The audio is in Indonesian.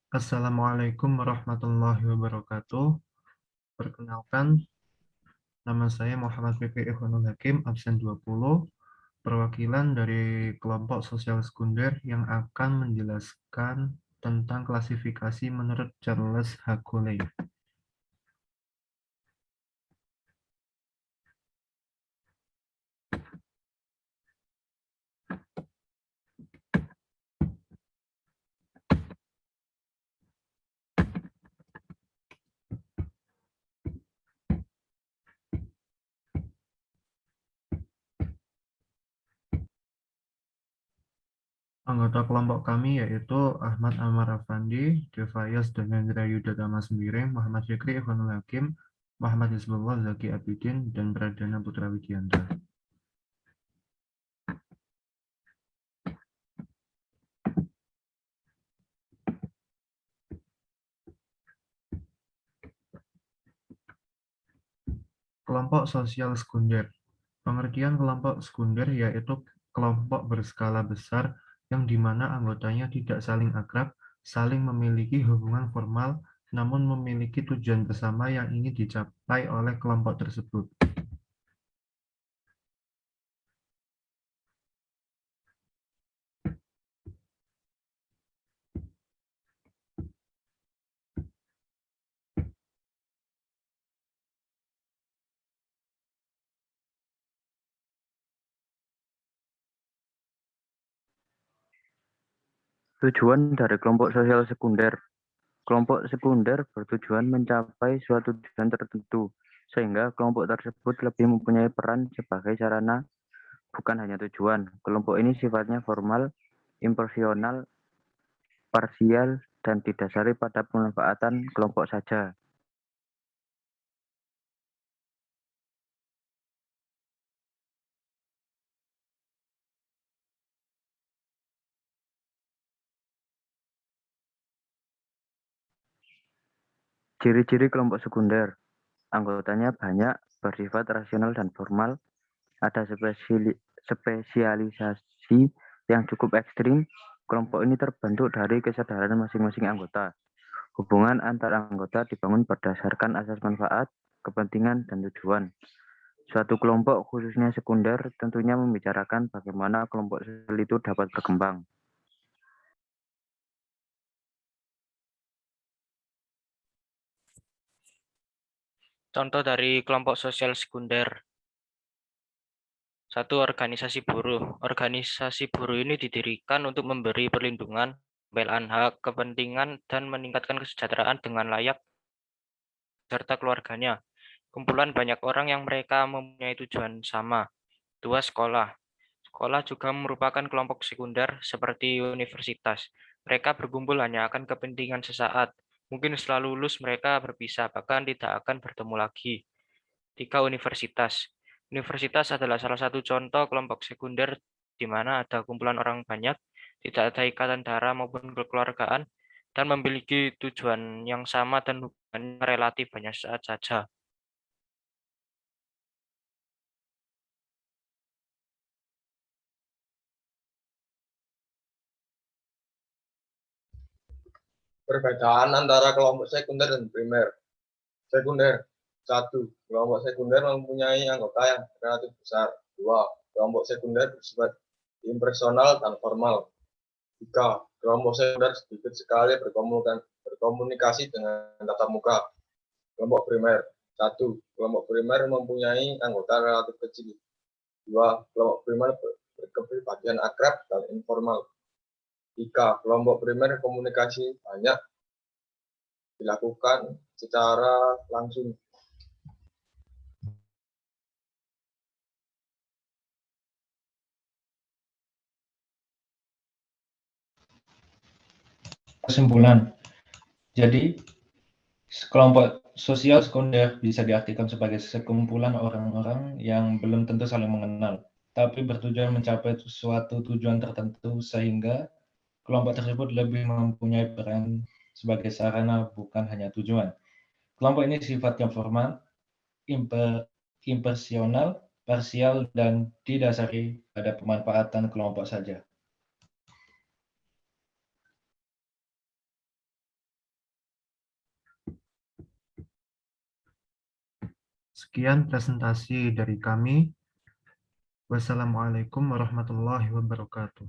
Assalamualaikum warahmatullahi wabarakatuh. Perkenalkan, nama saya Muhammad Fikri Ikhwanul Hakim, absen 20, perwakilan dari kelompok sosial sekunder yang akan menjelaskan tentang klasifikasi menurut Charles Hakoly. Anggota kelompok kami yaitu Ahmad Amar Afandi, Devayas Dhanendra Yudhatama Sembiring, Muhammad Fikri Ikhwanul Hakim, Muhammad Hizbullah Zaki Abidin, dan Pradana Putra Widianta. Kelompok sosial sekunder. Pengertian kelompok sekunder yaitu kelompok berskala besar yang di mana anggotanya tidak saling akrab, saling memiliki hubungan formal, namun memiliki tujuan bersama yang ingin dicapai oleh kelompok tersebut. Tujuan dari kelompok sosial sekunder. Kelompok sekunder bertujuan mencapai suatu tujuan tertentu, sehingga kelompok tersebut lebih mempunyai peran sebagai sarana, bukan hanya tujuan. Kelompok ini sifatnya formal, impersonal, parsial, dan didasari pada pemanfaatan kelompok saja. Ciri-ciri kelompok sekunder. Anggotanya banyak, bersifat rasional dan formal, ada spesialisasi yang cukup ekstrim. Kelompok ini terbentuk dari kesadaran masing-masing anggota. Hubungan antar anggota dibangun berdasarkan asas manfaat, kepentingan, dan tujuan. Suatu kelompok, khususnya sekunder, tentunya membicarakan bagaimana kelompok sosial itu dapat berkembang. Contoh dari kelompok sosial sekunder. 1. Organisasi buruh. Organisasi buruh ini didirikan untuk memberi perlindungan, pembelaan hak, kepentingan, dan meningkatkan kesejahteraan dengan layak serta keluarganya. Kumpulan banyak orang yang mereka mempunyai tujuan sama. 2. Sekolah. Sekolah juga merupakan kelompok sekunder seperti universitas. Mereka berkumpul hanya akan kepentingan sesaat. Mungkin setelah lulus mereka berpisah, bahkan tidak akan bertemu lagi. 3. Universitas. Universitas adalah salah satu contoh kelompok sekunder di mana ada kumpulan orang banyak, tidak ada ikatan darah maupun kekeluargaan, dan memiliki tujuan yang sama dan hubungan relatif banyak saat saja. Perbedaan antara kelompok sekunder dan primer. Sekunder. 1. Kelompok sekunder mempunyai anggota yang relatif besar. 2. Kelompok sekunder bersifat impersonal dan formal. 3. Kelompok sekunder sedikit sekali berkomunikasi dengan tatap muka. Kelompok primer. 1. Kelompok primer mempunyai anggota relatif kecil. 2. Kelompok primer berkepribadian akrab dan informal. 3. Kelompok primer komunikasi banyak dilakukan secara langsung. Kesimpulan. Jadi, kelompok sosial sekunder bisa diartikan sebagai sekumpulan orang-orang yang belum tentu saling mengenal, tapi bertujuan mencapai suatu tujuan tertentu sehingga kelompok tersebut lebih mempunyai peran sebagai sarana bukan hanya tujuan. Kelompok ini sifatnya formal, impersonal, parsial, dan didasari pada pemanfaatan kelompok saja. Sekian presentasi dari kami. Wassalamualaikum warahmatullahi wabarakatuh.